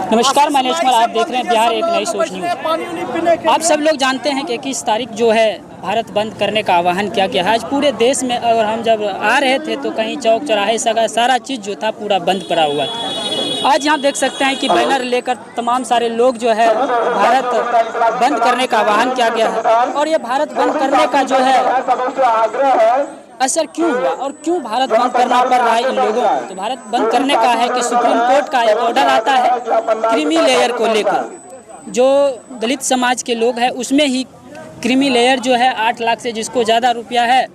नमस्कार, मैं नीरज कुमार। आप देख रहे हैं बिहार एक नई सोच न्यूज़। आप सब लोग जानते हैं कि 21 तारीख जो है भारत बंद करने का आह्वान किया गया है आज पूरे देश में। और हम जब आ रहे थे तो कहीं चौक चौराहे सारा चीज़ जो था पूरा बंद पड़ा हुआ था। आज यहाँ देख सकते हैं कि बैनर लेकर तमाम सारे लोग जो है भारत बंद करने का आह्वान किया गया है। और ये भारत बंद करने का जो है असर क्यों हुआ और क्यों भारत बंद करना पड़ रहा है इन लोगों को, तो भारत बंद करने का है कि सुप्रीम कोर्ट का एक ऑर्डर आता है क्रीमी लेयर को लेकर। जो दलित समाज के लोग हैं उसमें ही क्रीमी लेयर जो है 8 लाख से जिसको ज़्यादा रुपया है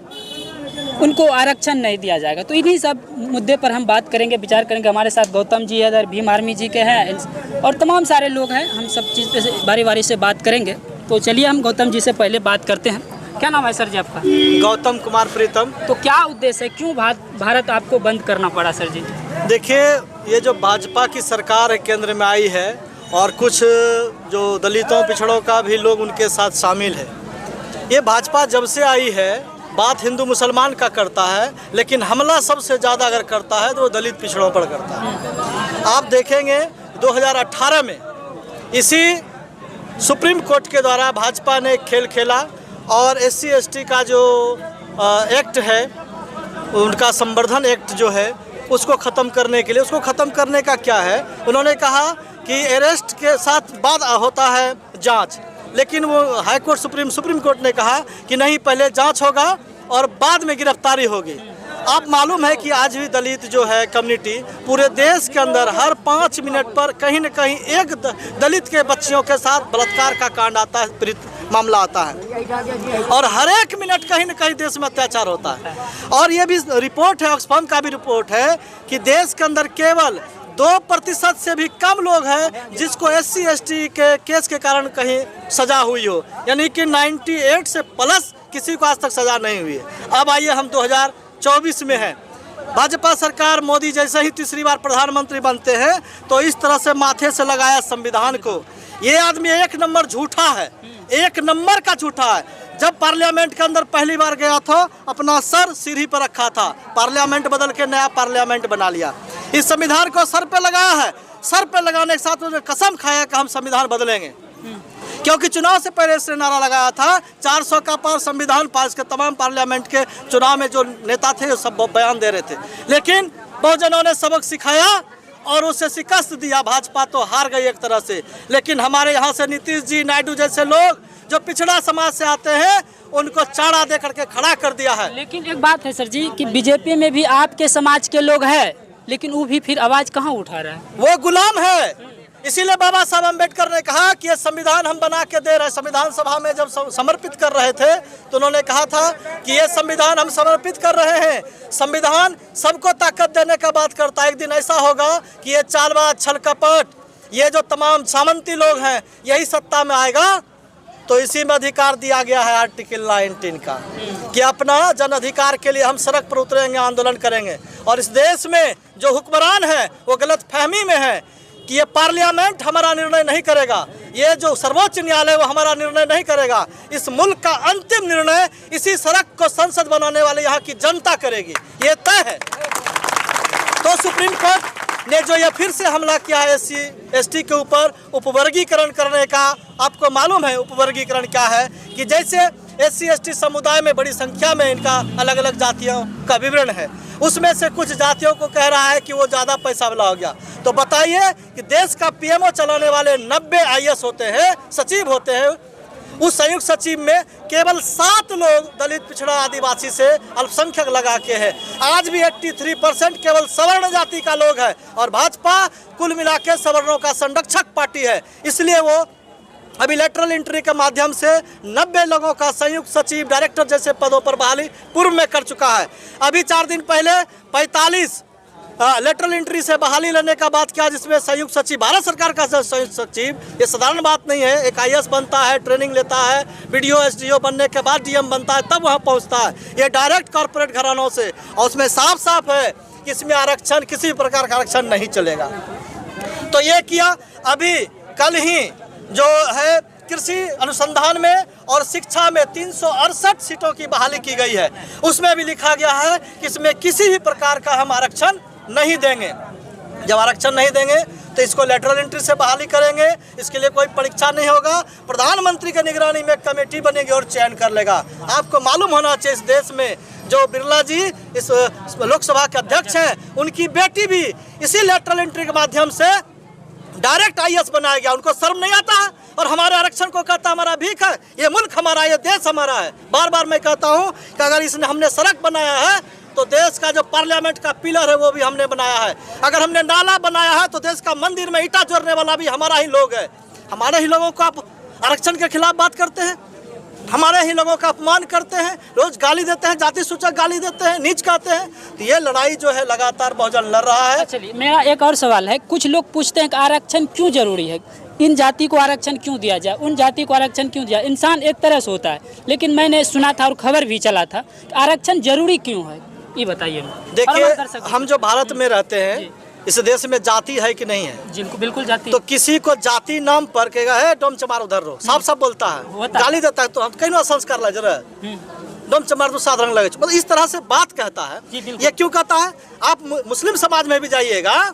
उनको आरक्षण नहीं दिया जाएगा। तो इन्हीं सब मुद्दे पर हम बात करेंगे, विचार करेंगे। हमारे साथ गौतम जी इधर भीम आर्मी जी के हैं और तमाम सारे लोग हैं। हम सब चीज़ पे बारी बारी से बात करेंगे। तो चलिए हम गौतम जी से पहले बात करते हैं। क्या नाम है सर जी आपका? गौतम कुमार प्रीतम। तो क्या उद्देश्य है, क्यों भारत आपको बंद करना पड़ा सर जी? देखिए, ये जो भाजपा की सरकार केंद्र में आई है और कुछ जो दलितों पिछड़ों का भी लोग उनके साथ शामिल है, ये भाजपा जब से आई है बात हिंदू मुसलमान का करता है, लेकिन हमला सबसे ज़्यादा अगर करता है तो वो दलित पिछड़ों पर करता है। आप देखेंगे 2018 में इसी सुप्रीम कोर्ट के द्वारा भाजपा ने खेल खेला और SC ST का जो एक्ट है, उनका संवर्धन एक्ट जो है, उसको ख़त्म करने के लिए, उसको ख़त्म करने का क्या है, उन्होंने कहा कि अरेस्ट के साथ बाद होता है जांच, लेकिन वो हाई कोर्ट सुप्रीम कोर्ट ने कहा कि नहीं, पहले जांच होगा और बाद में गिरफ्तारी होगी। आप मालूम है कि आज भी दलित जो है कम्युनिटी पूरे देश के अंदर हर 5 मिनट पर कहीं न कहीं एक दलित के बच्चियों के साथ बलात्कार का कांड आता है, मामला आता है, और हर एक मिनट कहीं न कहीं देश में अत्याचार होता है। और ये भी रिपोर्ट है, ऑक्सफैम का भी रिपोर्ट है कि देश के अंदर केवल 2% से भी कम लोग हैं जिसको SC ST के केस के कारण कहीं सजा हुई हो, यानी कि 98 से प्लस किसी को आज तक सजा नहीं हुई है। अब आइए हम 2024 में हैं। भाजपा सरकार, मोदी जैसे ही तीसरी बार प्रधानमंत्री बनते हैं तो इस तरह से माथे से लगाया संविधान को। ये आदमी एक नंबर झूठा है, एक नंबर का झूठा है। जब पार्लियामेंट के अंदर पहली बार गया था अपना सर सीढ़ी पर रखा था, पार्लियामेंट बदल के नया पार्लियामेंट बना लिया। इस संविधान को सर पे लगाया है, सर पे लगाने के साथ उन्होंने कसम खाया कि हम संविधान बदलेंगे, क्योंकि चुनाव से पहले इसने नारा लगाया था 400 का पार संविधान पास के। तमाम पार्लियामेंट के चुनाव में जो नेता थे वो सब बयान दे रहे थे, लेकिन बहुजनों ने सबक सिखाया और उसे शिकस्त दिया। भाजपा तो हार गई एक तरह से, लेकिन हमारे यहाँ से नीतीश जी, नायडू जैसे लोग जो पिछड़ा समाज से आते हैं उनको चाड़ा दे करके खड़ा कर दिया है। लेकिन एक बात है सर जी कि बीजेपी में भी आपके समाज के लोग हैं, लेकिन वो भी फिर आवाज़ कहाँ उठा रहा है? वो गुलाम है। इसीलिए बाबा साहब अम्बेडकर ने कहा कि ये संविधान हम बना के दे रहे हैं। संविधान सभा में जब समर्पित कर रहे थे तो उन्होंने कहा था कि ये संविधान हम समर्पित कर रहे हैं। संविधान सबको ताकत देने का बात करता है। एक दिन ऐसा होगा कि ये चालबाज, छल कपट, ये जो तमाम सामंती लोग हैं, यही सत्ता में आएगा। तो इसी में अधिकार दिया गया है आर्टिकल 19 का कि अपना जन अधिकार के लिए हम सड़क पर उतरेंगे, आंदोलन करेंगे। और इस देश में जो हुक्मरान है वो गलत फहमी में है कि ये पार्लियामेंट हमारा निर्णय नहीं करेगा, ये जो सर्वोच्च न्यायालय वो हमारा निर्णय नहीं करेगा। इस मुल्क का अंतिम निर्णय इसी सड़क को संसद बनाने वाले यहाँ की जनता करेगी, ये तय है। तो सुप्रीम कोर्ट ने जो ये फिर से हमला किया है SC ST के ऊपर उपवर्गीकरण करने का, आपको मालूम है उपवर्गीकरण क्या है कि जैसे SC ST समुदाय में बड़ी संख्या में इनका अलग अलग जातियों का विवरण है, उसमें से कुछ जातियों को कह रहा है कि वो ज़्यादा पैसा वाला हो गया। तो बताइए कि देश का PMO चलाने वाले 90 IS होते हैं, सचिव होते हैं, उस संयुक्त सचिव में केवल 7 लोग दलित, पिछड़ा, आदिवासी से अल्पसंख्यक लगा के हैं। आज भी 83% केवल सवर्ण जाति का लोग है और भाजपा कुल मिला के सवर्णों का संरक्षक पार्टी है। इसलिए वो अभी लेटरल एंट्री के माध्यम से 90 लोगों का संयुक्त सचिव, डायरेक्टर जैसे पदों पर बहाली पूर्व में कर चुका है। अभी 4 दिन पहले 45 लेटरल एंट्री से बहाली लेने का बात किया, जिसमें संयुक्त सचिव, भारत सरकार का संयुक्त सचिव, ये साधारण बात नहीं है। एक IS बनता है, ट्रेनिंग लेता है, BDO SDO बनने के बाद DM बनता है, तब वहाँ पहुँचता है। ये डायरेक्ट कॉर्पोरेट घरानों से, और उसमें साफ साफ है कि इसमें आरक्षण, किसी प्रकार का आरक्षण नहीं चलेगा। तो ये किया। अभी कल ही जो है कृषि अनुसंधान में और शिक्षा में 368 सीटों की बहाली की गई है, उसमें भी लिखा गया है कि इसमें किसी भी प्रकार का हम आरक्षण नहीं देंगे। जब आरक्षण नहीं देंगे तो इसको लेटरल एंट्री से बहाली करेंगे। इसके लिए कोई परीक्षा नहीं होगा, प्रधानमंत्री की निगरानी में कमेटी बनेगी और चयन कर लेगा। आपको मालूम होना चाहिए इस देश में जो बिरला जी इस लोकसभा के अध्यक्ष हैं, उनकी बेटी भी इसी लेटरल एंट्री के माध्यम से डायरेक्ट IAS बनाया गया। उनको शर्म नहीं आता है और हमारे आरक्षण को कहता हमारा भीख है। ये मुल्क हमारा, ये देश हमारा है। बार बार मैं कहता हूँ कि अगर इसने हमने सड़क बनाया है तो देश का जो पार्लियामेंट का पिलर है वो भी हमने बनाया है। अगर हमने नाला बनाया है तो देश का मंदिर में ईंटा जोड़ने वाला भी हमारा ही लोग है। हमारे ही लोगों को आप आरक्षण के खिलाफ बात करते हैं, हमारे ही लोगों का अपमान करते हैं, रोज गाली देते हैं, जाति सूचक गाली देते हैं, नीच कहते हैं। तो ये लड़ाई जो है लगातार बहुजन लड़ रहा है। चलिए, मेरा एक और सवाल है, कुछ लोग पूछते हैं कि आरक्षण क्यों जरूरी है, इन जाति को आरक्षण क्यों दिया जाए, उन जाति को आरक्षण क्यों दिया। इंसान एक तरह से होता है, लेकिन मैंने सुना था और खबर भी चला था कि आरक्षण जरूरी क्यों है, ये बताइए। देखिए, हम जो भारत में रहते हैं, इस देश में जाति है कि नहीं है? जिनको बिल्कुल जाति, तो किसी को जाति नाम पर कहेगा है डोम चमार उधर रो, साफ साफ बोलता है, गाली देता है। तो हम कहीं संस्कार ला जरा डोम चमार तो साधारण लगे, मतलब इस तरह से बात कहता है। ये क्यों कहता है? आप मुस्लिम समाज में भी जाइएगा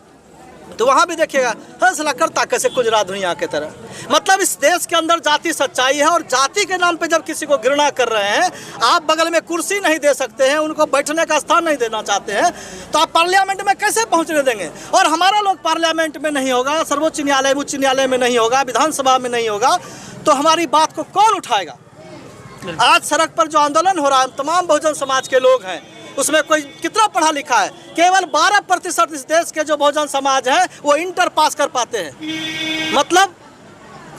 तो वहाँ भी देखिएगा हंसला करता कैसे गुजरात दुनिया की तरह। मतलब इस देश के अंदर जाति सच्चाई है और जाति के नाम पे जब किसी को घृणा कर रहे हैं, आप बगल में कुर्सी नहीं दे सकते हैं, उनको बैठने का स्थान नहीं देना चाहते हैं, तो आप पार्लियामेंट में कैसे पहुंचने देंगे? और हमारा लोग पार्लियामेंट में नहीं होगा, सर्वोच्च न्यायालय उच्च न्यायालय में नहीं होगा, विधानसभा में नहीं होगा, तो हमारी बात को कौन उठाएगा? आज सड़क पर जो आंदोलन हो रहा है, तमाम बहुजन समाज के लोग हैं, उसमें कोई कितना पढ़ा लिखा है? केवल 12% इस देश के जो बहुजन समाज है वो इंटर पास कर पाते हैं। मतलब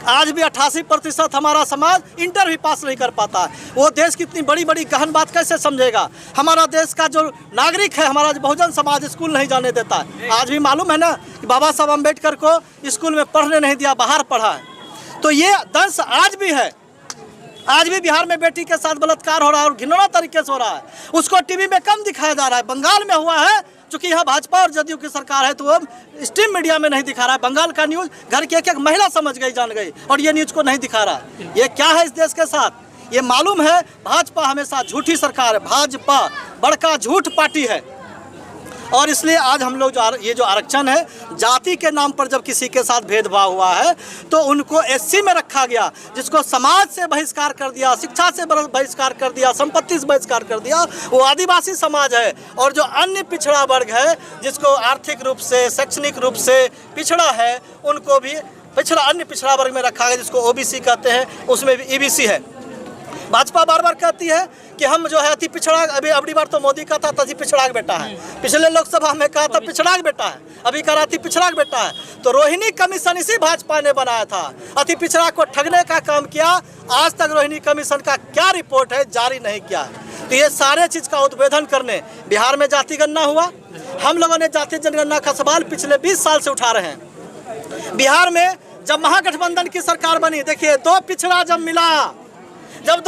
आज भी 88% हमारा समाज इंटर भी पास नहीं कर पाता है। वो देश की इतनी बड़ी बड़ी गहन बात कैसे समझेगा? हमारा देश का जो नागरिक है, हमारा जो बहुजन समाज स्कूल नहीं जाने देता है। आज भी मालूम है ना कि बाबा साहब अम्बेडकर को स्कूल में पढ़ने नहीं दिया, बाहर पढ़ा है। तो ये दंश आज भी है। आज भी बिहार में बेटी के साथ बलात्कार हो रहा है और घिनौना तरीके से हो रहा है। उसको टीवी में कम दिखाया जा रहा है। बंगाल में हुआ है, चूंकि यहाँ भाजपा और जदयू की सरकार है तो वो स्ट्रीम मीडिया में नहीं दिखा रहा है। बंगाल का न्यूज़ घर की एक महिला समझ गई, जान गई, और ये न्यूज़ को नहीं दिखा रहा है। ये क्या है इस देश के साथ? ये मालूम है भाजपा हमेशा झूठी सरकार है, भाजपा बड़का झूठ पार्टी है। और इसलिए आज हम लोग ये जो आरक्षण है, जाति के नाम पर जब किसी के साथ भेदभाव हुआ है तो उनको SC में रखा गया, जिसको समाज से बहिष्कार कर दिया, शिक्षा से बहिष्कार कर दिया, संपत्ति से बहिष्कार कर दिया, वो आदिवासी समाज है। और जो अन्य पिछड़ा वर्ग है, जिसको आर्थिक रूप से शैक्षणिक रूप से पिछड़ा है, उनको भी अन्य पिछड़ा वर्ग में रखा गया, जिसको OBC कहते हैं, उसमें भी EBC है। भाजपा बार बार कहती है कि हम जो है अति पिछड़ा, अभी बार तो मोदी कहता था अति पिछड़ा का बेटा है, पिछले लोकसभा में कहा था पिछड़ा का बेटा है, अभी कह रहा अति पिछड़ा का बेटा है। तो रोहिणी कमीशन इसी भाजपा ने बनाया था, अति पिछड़ा को ठगने का काम किया। आज तक रोहिणी कमीशन का क्या रिपोर्ट है, जारी नहीं किया है। तो ये सारे चीज़ का उद्भेदन करने बिहार में जाति गणना हुआ। हम लोगों ने जाति जनगणना का सवाल पिछले 20 साल से उठा रहे हैं। बिहार में जब महागठबंधन की सरकार बनी, देखिए दो पिछड़ा जब मिला, जब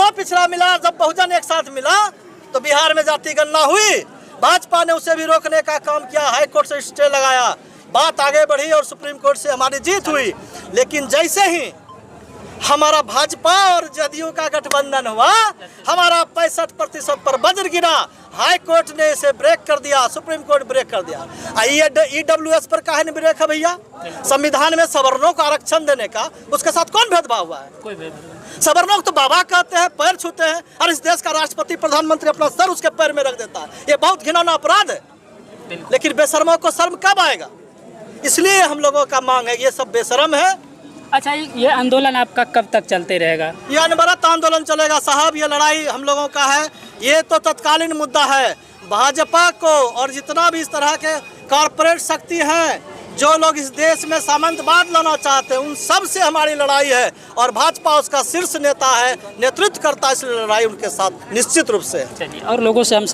बहुजन एक साथ मिला तो बिहार में जाति गणना हुई। भाजपा ने उसे भी रोकने का काम किया, हाई कोर्ट से स्टे लगाया, बात आगे बढ़ी और सुप्रीम कोर्ट से हमारी जीत हुई। लेकिन जैसे ही हमारा भाजपा और जदयू का गठबंधन हुआ, हमारा 65% पर वज्र गिरा। हाई कोर्ट ने इसे ब्रेक कर दिया, सुप्रीम कोर्ट ब्रेक कर दिया। EWS पर काहे नहीं ब्रेक है भैया? संविधान में सवर्णों को आरक्षण देने का, उसके साथ कौन भेदभाव हुआ है? कोई भेदभाव। सवर्णों को तो बाबा कहते हैं, पैर छूते हैं, और इस देश का राष्ट्रपति प्रधानमंत्री अपना सर उसके पैर में रख देता है। ये बहुत घिनौना अपराध है। लेकिन बेशर्मों को शर्म कब आएगा? इसलिए हम लोगों का मांग है, ये सब बेशर्म है। अच्छा, ये आंदोलन आपका कब तक चलते रहेगा? ये अनवरत आंदोलन चलेगा साहब। ये लड़ाई हम लोगों का है, ये तो तत्कालीन मुद्दा है। भाजपा को और जितना भी इस तरह के कॉरपोरेट शक्ति हैं, जो लोग इस देश में सामंतवाद लाना चाहते हैं, उन सब से हमारी लड़ाई है। और भाजपा उसका शीर्ष नेता है, नेतृत्व करता है, इसलिए लड़ाई उनके साथ निश्चित रूप से। चलिए, और लोगों से हम